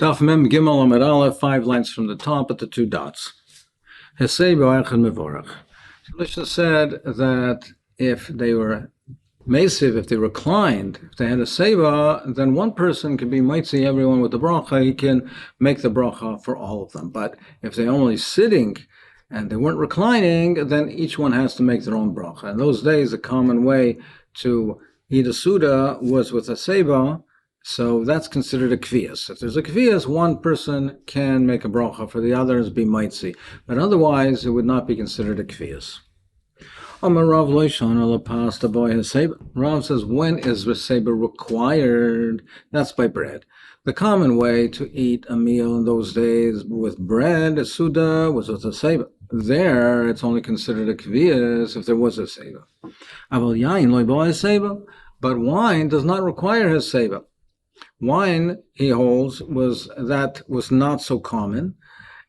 Daf Mem Gimel Amud Aleph, 5 lines from the top at the 2 dots. Heseba Echad Mevorach. Mishnah said that if they were Mesiv, if they reclined, if they had a Seba, then one person can be Mitzi everyone with the bracha. He can make the bracha for all of them. But if they're only sitting and they weren't reclining, then each one has to make their own bracha. In those days, a common way to eat a Suda was with a Seba. So that's considered a kviyas. If there's a kviyas, one person can make a bracha, for the others be mitzi. But otherwise, it would not be considered a kviyas. Rav says, when is Reseba required? That's by bread. The common way to eat a meal in those days with bread, a suda, was with a seba. There, it's only considered a kviyas if there was a seba. But wine does not require his seba. Wine, he holds, was not so common,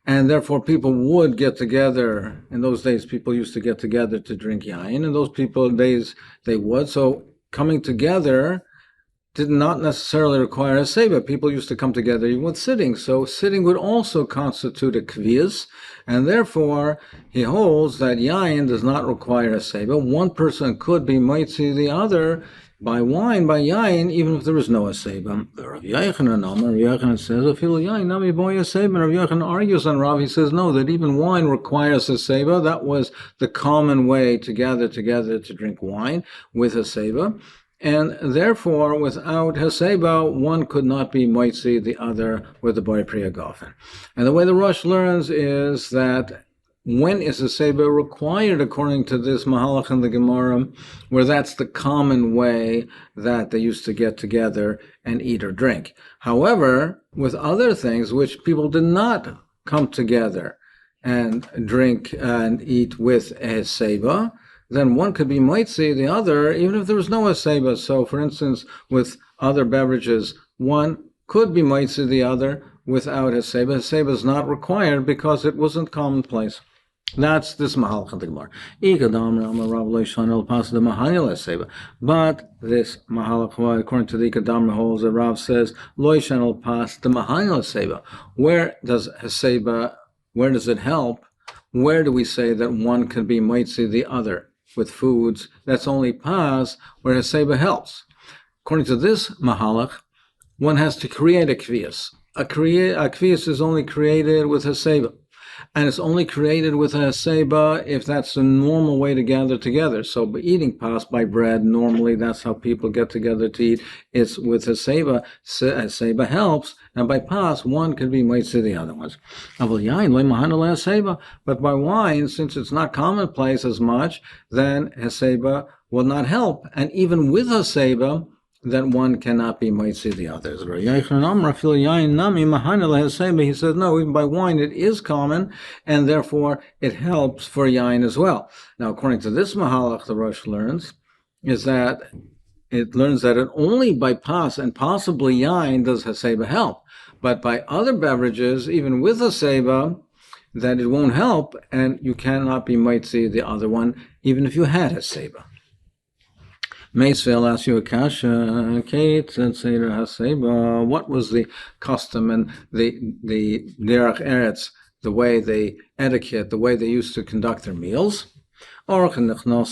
and therefore people would get together. In those days, people used to get together to drink yain. In those days, they would. So coming together did not necessarily require a seba. People used to come together even with sitting. So sitting would also constitute a kviyas, and therefore he holds that yain does not require a seba. One person could be mitzi the other by wine, by yain, even if there was no aseba. Rav Yochanan says, Rav Yochanan argues on Rav. He says, no, that even wine requires a seba. That was the common way to gather together to drink wine with a seba. And therefore, without Haseba, one could not be mitzi the other with the boy priya gofen. And the way the Rosh learns is that when is a seba required according to this mahalach in the Gemara, where that's the common way that they used to get together and eat or drink. However, with other things which people did not come together and drink and eat with a seba, then one could be mitzi the other even if there was no seba. So, for instance, with other beverages, one could be mitzi the other without a seba. Seba is not required because it wasn't commonplace. That's this mahalach in the Gemara. But this mahalach, according to the Ikadam holds, the Rav says, Lo yishan pas the mahanil seba. Where does Haseba, where does it help? Where do we say that one can be mitzi the other with foods? That's only pas where Haseba helps. According to this mahalach, one has to create a kviyas. A kviyas is only created with Haseba. And it's only created with a seba if that's the normal way to gather together. So by eating pas, by bread, normally that's how people get together to eat. It's with a seba. A seba helps, and by pas, one can be mitzi the other ones. But by wine, since it's not commonplace as much, then a seba will not help. And even with a seba, that one cannot be mitzi the others. He says, no, even by wine it is common, and therefore it helps for yain as well. Now, according to this mahalach, the Rosh learns, is that it learns that it only by pas and possibly yain does haseba help. But by other beverages, even with haseba, that it won't help, and you cannot be mitzi the other one, even if you had haseba. Meisvel asks you a kasha, Kate, and Seder Haseba. What was the custom and the derech eretz, the way they etiquette, the way they used to conduct their meals? Initially,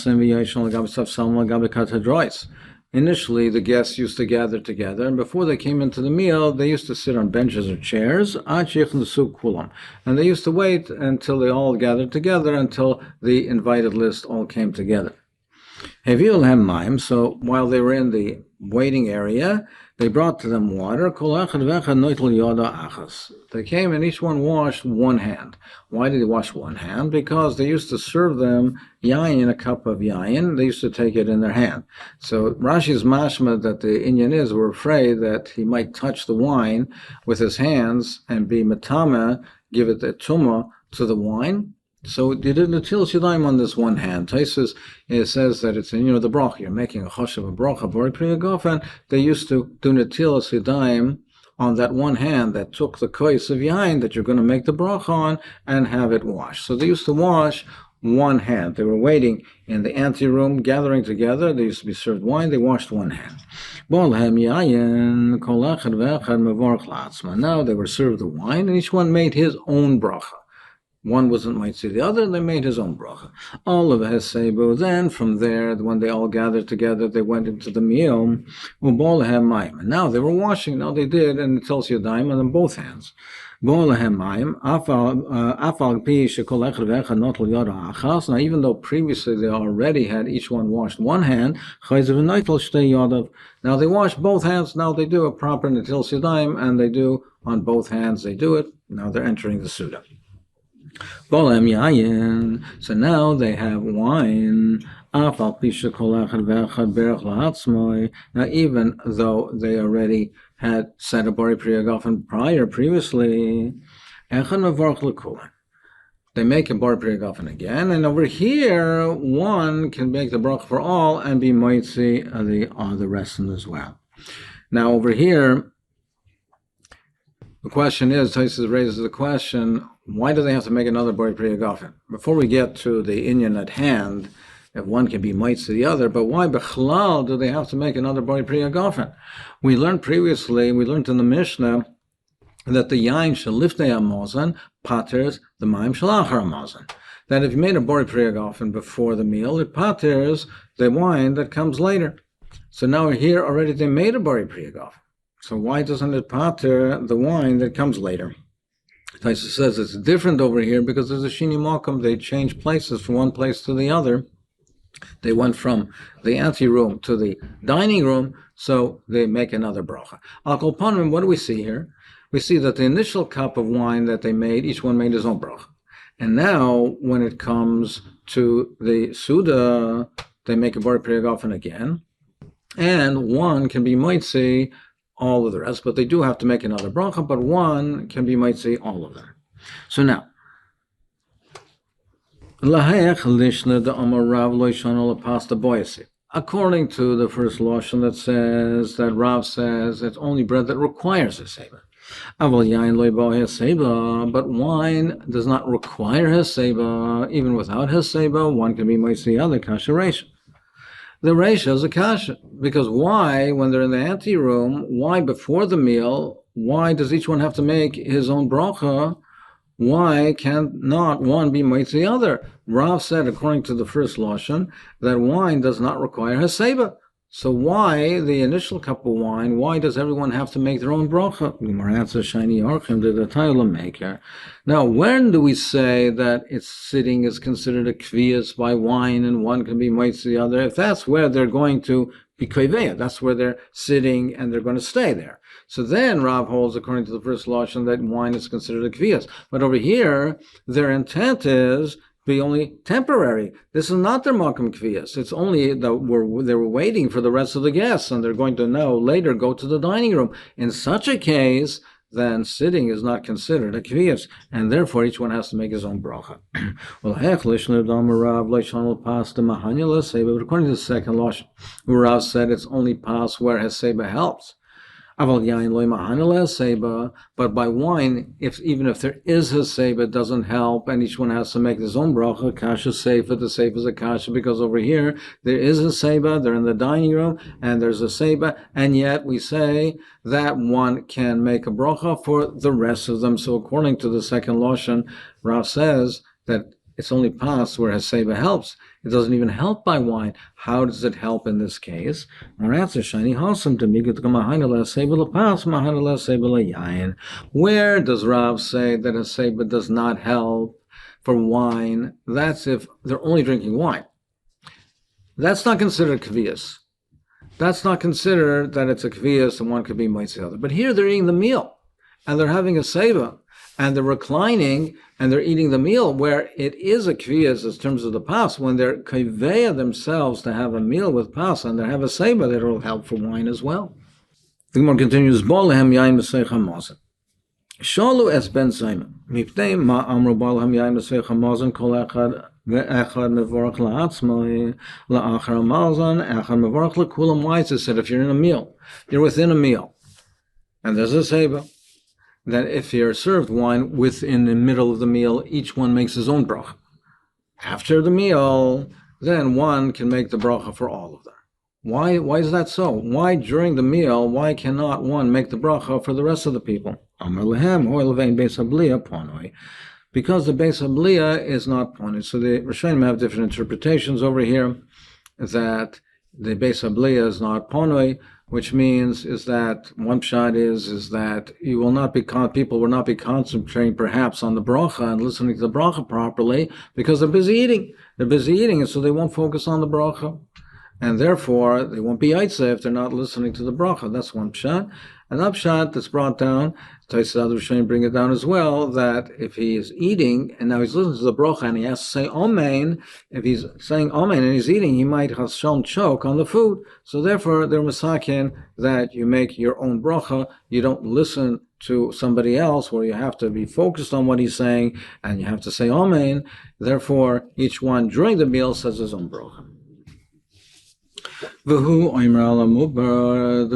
the guests used to gather together, and before they came into the meal, they used to sit on benches or chairs, and they used to wait until they all gathered together, until the invited list all came together. So while they were in the waiting area, they brought to them water. They came and each one washed one hand. Why did they wash one hand? Because they used to serve them yain in a cup of yain. They used to take it in their hand. So Rashi's mashma that the Inyan were afraid that he might touch the wine with his hands and be matama, give it a tumah to the wine. So you did Natil Shidayim on this one hand. Taisus, it says that it's in, the bracha. You're making a choshev, a bracha, bori priya gofen. They used to do Natil Shidayim on that one hand that took the kois of yain that you're going to make the bracha on and have it washed. So they used to wash one hand. They were waiting in the anteroom, gathering together. They used to be served wine. They washed one hand. Now they were served the wine, and each one made his own bracha. One wasn't might see the other, they made his own bracha. All of Hesebu. Then from there, when they all gathered together, they went into the meal. And now they were washing. Now they did, and it tells you daim on both hands. Now, even though previously they already had each one washed one hand, now they wash both hands. Now they do a proper Natil Sidaim, and they do on both hands. They do it. Now they're entering the Suda. So now they have wine. Now, even though they already had said a Bori Priyagofen previously, they make a Bori Priyagofen again, and over here, one can make the bracha for all and be moitzi the rest as well. Now, over here, the question is, Taisus raises the question, why do they have to make another Bori Priyagofen? Before we get to the inyan at hand, if one can be mites to the other, but why bechlal do they have to make another Bori Priyagofen? We learned in the Mishnah, that the yain shaliftei hamazon paters the mayim shalachar hamazon. That if you made a Bori Priyagofen before the meal, it paters the wine that comes later. So now here already they made a Bori Priyagofen. So why doesn't it pater the wine that comes later? Taisa says it's different over here because there's a shini malkum. They change places from one place to the other. They went from the anteroom to the dining room, so they make another bracha. Al kol panim, what do we see here? We see that the initial cup of wine that they made, each one made his own bracha. And now, when it comes to the Suda, they make a Bori Priyagofen again. And one can be moitzi all of the rest, but they do have to make another bracha, but one can be moitzi all of them. So now, according to the first lashon that says that Rav says it's only bread that requires a seba. But wine does not require heseba. Even without heseba, one can be moitzi other kasha reisha. The reisha is a kasha, because why, when they're in the anteroom, why before the meal, why does each one have to make his own bracha? Why can not one be moitzi the other? Rav said, according to the first lashon, that wine does not require heseba. So why the initial cup of wine? Why does everyone have to make their own bracha? Now, when do we say that its sitting is considered a kviyas by wine and one can be moitzi the other? If that's where they're going to be kveya, that's where they're sitting and they're going to stay there. So then Rav holds, according to the first lashon, that wine is considered a kviyas. But over here, their intent is be only temporary. This is not their makam kviyas. It's only that they were waiting for the rest of the guests, and they're going to now later go to the dining room. In such a case, then sitting is not considered a kviyas, and therefore each one has to make his own bracha. Well, but according to the second lashon, Rav said it's only pas where heseba helps. But by wine, even if there is a seiba, it doesn't help, and each one has to make his own bracha. Kasha seifa, the seifa is a kasha, because over here there is a seiba, they're in the dining room, and there's a seiba, and yet we say that one can make a bracha for the rest of them. So according to the second lashon, Rav says that it's only pas where heseba helps. It doesn't even help by wine. How does it help in this case? Our answer, shiny wholesome to me. Where does Rav say that heseba does not help for wine? That's if they're only drinking wine. That's not considered kviyas. That's not considered that it's a kviyas and one could be moitzi the other. But here they're eating the meal and they're having a seiba, and they're reclining and they're eating the meal, where it is a kviyas in terms of the pas. When they're kveya themselves to have a meal with pas and they have a seiba, that will help for wine as well. The Gemara continues, Yomi Masechet Shalu es ben Simon. Mipnei ma amru Yomi Masechet Hamazon kol echad ve'echad mevorach la'atzmai la'achar hamazon echad mevorach lekulam. Why is it said if you're in a meal, you're within a meal, and there's a seiba, that if you're served wine within the middle of the meal, each one makes his own bracha. after the meal, then one can make the bracha for all of them. Why is that so? Why during the meal, why cannot one make the bracha for the rest of the people? Because the Beis Habliya is not pointed. So the Rishonim have different interpretations over here, that the Beis Habliya is not ponoi, which means is that one pshat is that you will not be people will not be concentrating perhaps on the bracha and listening to the bracha properly because they're busy eating. They're busy eating, and so they won't focus on the bracha, and therefore they won't be yaitze if they're not listening to the bracha. That's one pshat. Another pshat that's brought down, Taisad Rishonim bring it down as well, that if he is eating and now he's listening to the bracha and he has to say Amen, if he's saying Amen and he's eating, he might Hashem choke on the food. So therefore, they're masakin that you make your own bracha. You don't listen to somebody else where you have to be focused on what he's saying and you have to say Amen. Therefore, each one during the meal says his own bracha. The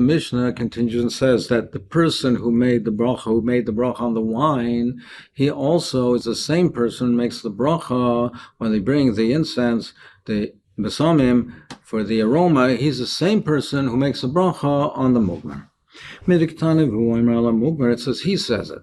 Mishnah continues and says that the person who made the bracha on the wine, he also is the same person who makes the bracha when they bring the incense, the besamim, for the aroma. He's the same person who makes the bracha on the mugmar. It says he says it.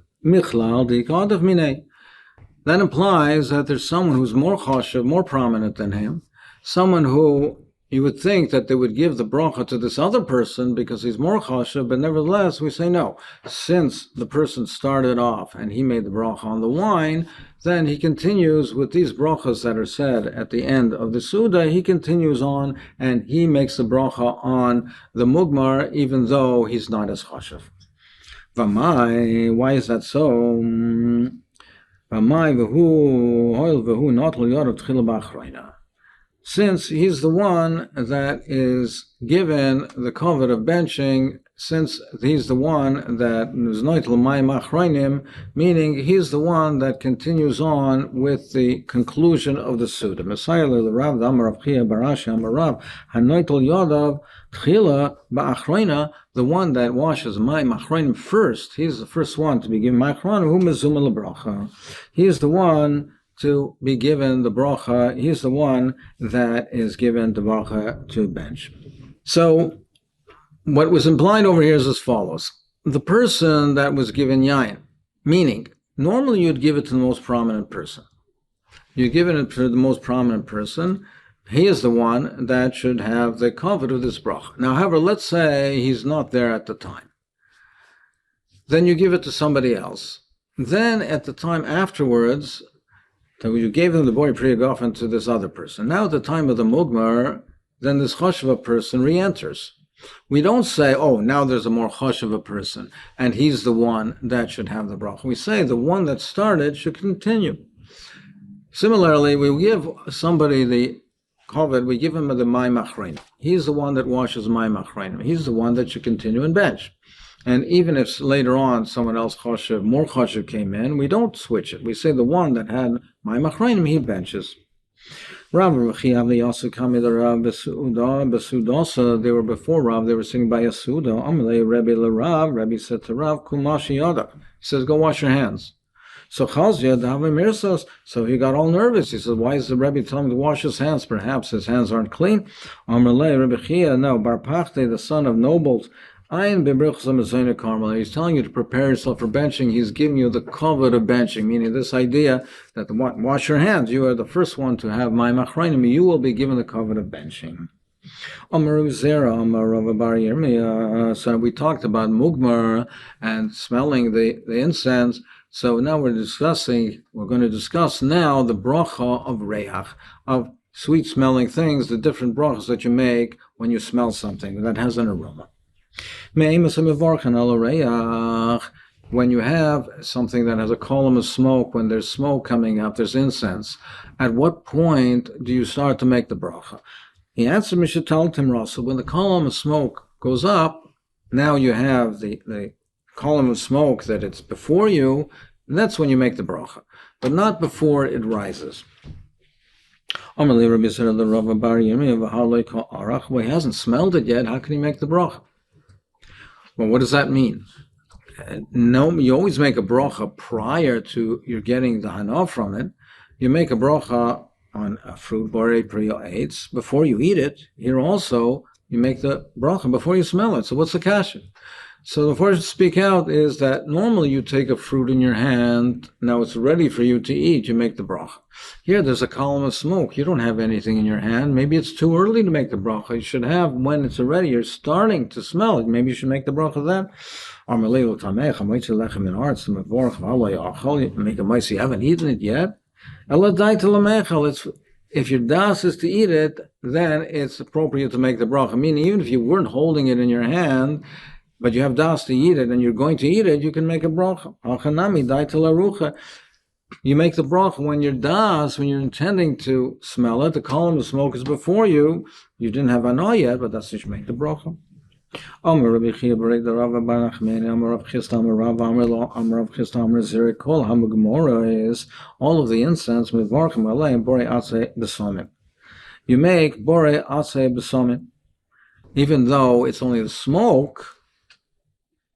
That implies that there's someone who's more chashuv, more prominent than him, someone who you would think that they would give the bracha to this other person because he's more chashuv, but nevertheless we say no. Since the person started off and he made the bracha on the wine, then he continues with these brachas that are said at the end of the Suda. He continues on and he makes the bracha on the mugmar even though he's not as chashuv. V'mai, why is that so? V'mai v'hu hoil v'hu not l'yarav tchila b'achroina. Since he's the one that is given the covet of benching, since he's the one that is noitel mayim achronim, meaning he's the one that continues on with the conclusion of the Suda. Messiah the Rav, the Amar of Chia Barashi Amar Rav, hanoitel yodav tchila ba'achroina, the one that washes mayim achronim first. He's the first one to be given mayim achronim. Hu mezuma lebracha. He is the one to be given the bracha. He's the one that is given the bracha to bench. So what was implied over here is as follows. The person that was given yain, meaning normally you'd give it to the most prominent person. You give it to the most prominent person. He is the one that should have the covet of this bracha. Now, however, let's say he's not there at the time. Then you give it to somebody else. Then at the time afterwards, so you gave them the boy priyagofen to this other person. Now at the time of the mugmar, then this chashuva person re-enters. We don't say, oh, now there's a more chashuva person, and he's the one that should have the bracha. We say the one that started should continue. Similarly, we give somebody the kovet, we give him the mayim achronim. He's the one that washes mayim achronim. He's the one that should continue and bench. And even if later on someone else more chashuv came in, we don't switch it. We say the one that had mayim achronim, he benches. Rav Rechiav also come to Rav Besudasa. They were before Rav. They were sitting by a Suda. Amalei Rebbe LeRav. Rebbe said to Rav, Kumashi Yada. He says, go wash your hands. So Chazia Davimirsos. So he got all nervous. He said, why is the Rebbe telling him to wash his hands? Perhaps his hands aren't clean. Amalei Rebbe Chia. No, Bar Pachte, the son of nobles. He's telling you to prepare yourself for benching. He's giving you the covet of benching, meaning this idea that wash your hands. You are the first one to have mayim achronim. You will be given the covet of benching. So we talked about mugmar and smelling the incense. So now we're going to discuss now the bracha of reach, of sweet smelling things, the different brachas that you make when you smell something that has an aroma. When you have something that has a column of smoke, when there's smoke coming up, there's incense, at what point do you start to make the bracha? He answered, when the column of smoke goes up, now you have the column of smoke that it's before you, and that's when you make the bracha, but not before it rises. Well, he hasn't smelled it yet, how can he make the bracha? Well, what does that mean? No, you always make a bracha prior to you're getting the hana from it. You make a bracha on a fruit, borei priyo eitz, before you eat it, here also you make the bracha before you smell it. So what's the kasha? So the first to speak out is that normally you take a fruit in your hand, now it's ready for you to eat, you make the bracha. Here there's a column of smoke, you don't have anything in your hand, maybe it's too early to make the bracha. You should have, when it's already, you're starting to smell it, maybe you should make the bracha then. Make a mice, you haven't eaten it yet. If your das is to eat it, then it's appropriate to make the bracha. Meaning, even if you weren't holding it in your hand, but you have das to eat it and you're going to eat it, you can make a bracha. You make the bracha when you're das, when you're intending to smell it, the column of smoke is before you. You didn't have anah yet, but that's what you make the bracha. All of the incense you make borei atzei b'somim, even though it's only the smoke,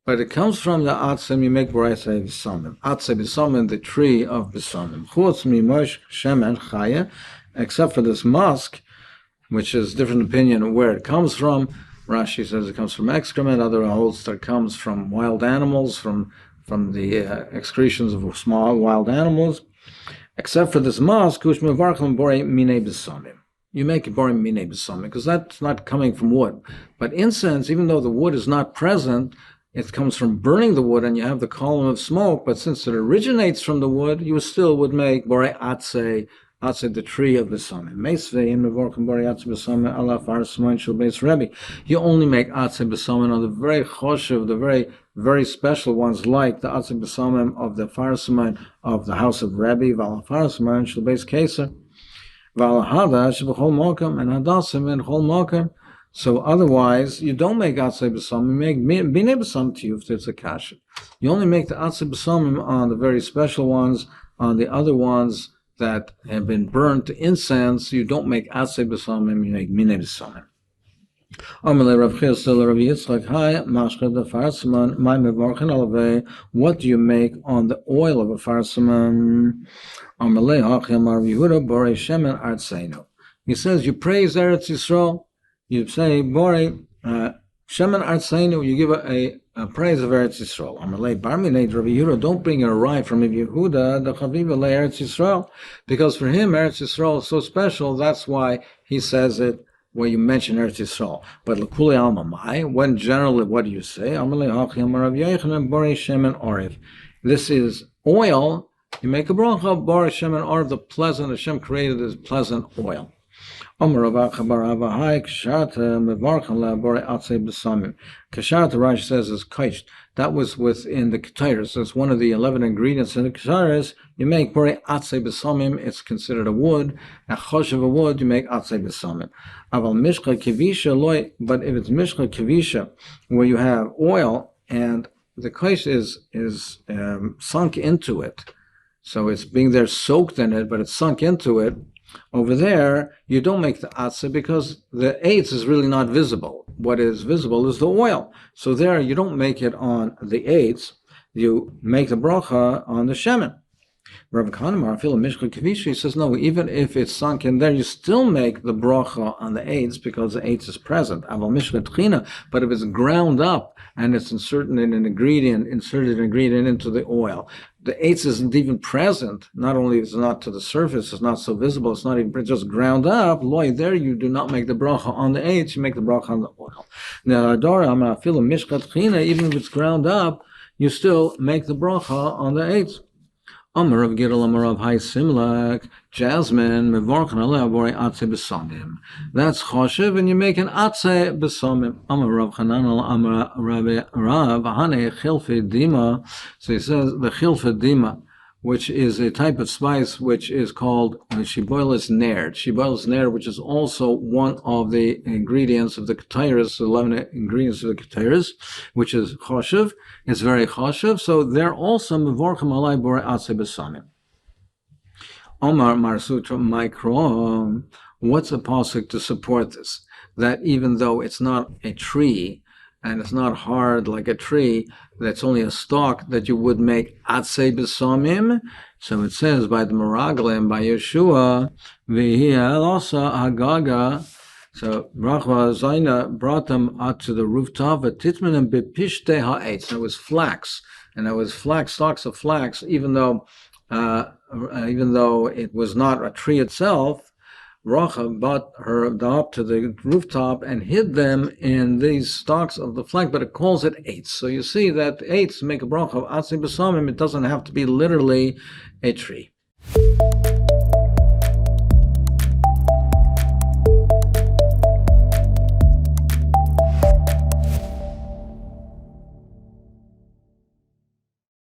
but it comes from the atzem. You make borei atzei b'somim, the tree of b'somim. Chutz mimosh shemen chaya, except for this musk, which is different opinion of where it comes from. Rashi says it comes from excrement. Other holds that it comes from wild animals, from the excretions of small wild animals. Except for this musk, kush mevarchim borei minei b'somim. You make it borei minei b'somim because that's not coming from wood. But incense, even though the wood is not present, it comes from burning the wood, and you have the column of smoke. But since it originates from the wood, you still would make borei atzei, the tree of the b'somim. You only make atzei b'somim on the very choshev, the very, very special ones, like the atzei b'somim of the farsiman of the house of Rebbe, val farsiman shel beis keser, val hadash b'chol mokem, and hadasim in chol mokem. So otherwise, you don't make atzei b'somim. You make binei b'somim to you if there's a kasha. You only make the atzei b'somim on the very special ones. On the other ones that have been burned to incense, you don't make atzei b'somim, you make minei b'somim. What do you make on the oil of a farsiman? He says you praise Eretz Yisrael, you say borei shemen artseinu, you give a praise of Eretz Yisrael. Amalei bar minei Rabbi Yehuda, don't bring a rye from Rabbi Yehuda, the chaviva le Eretz Yisrael, because for him Eretz Yisrael is so special. That's why he says it where you mention Eretz Yisrael. But l'kuli alma mai, when generally what do you say? Amalei hachim Rav Yochanan borei shemen oriv. This is oil. You make a bracha borei shemen oriv, the pleasant Hashem created as pleasant oil. Kashat, Rashi says, is kaish. That was within the ketairis. That's one of the 11 ingredients in the ketairis. You make borei atzei b'somim. It's considered a wood. A chosh of a wood, you make atzei b'somim. Aval mishcha kivisha loy. But if it's mishcha kivisha, where you have oil and the kaish is sunk into it, so it's being there soaked in it, but it's sunk into it. Over there, you don't make the atzeh because the eitz is really not visible. What is visible is the oil. So there, you don't make it on the eitz. You make the bracha on the shemen. Rav Kanemar, Mishcha Kavishi, says no. Even if it's sunk in there, you still make the bracha on the eitz because the eitz is present. Aval Mishcha Tchina, but if it's ground up and it's inserted an ingredient into the oil, the eitz isn't even present. Not only is it not to the surface, it's not so visible, it's not even just ground up. Loy, there you do not make the bracha on the eitz, you make the bracha on the oil. Now, even if it's ground up, you still make the bracha on the eitz. Amar of Gidel, Amar of Hai Simlak, jasmine, mevorchen aleh borei atzei b'somim. That's choshev, and you make an atzei b'somim. Amar Rav Chananel, Amar Rabbi Rav, Hane chilfe dima. So he says the chilfe dima, which is a type of spice which is called shiboilis ner. Shiboilis ner, which is also one of the ingredients of the ketairis, 11 ingredients of the ketairis, which is choshev. It's very choshev. So they're also mevorchem alai borei atzei b'somim. Omar Marsutra Mikro. What's a pasuk to support this? That even though it's not a tree, and it's not hard like a tree that's only a stalk, that you would make atzei b'samim. So it says by the Meraglim, by Yeshua, v'hi alosa hagaga. So Brachva Zaina brought them out to the rooftop. V'titmanim b'pishtei ha'etz. It was flax, and it was flax, stalks of flax, even though it was not a tree itself. Rachel brought her up to the rooftop and hid them in these stalks of the flax, but it calls it eitz. So you see that eitz make a bracha of atzei b'samim. It doesn't have to be literally a tree.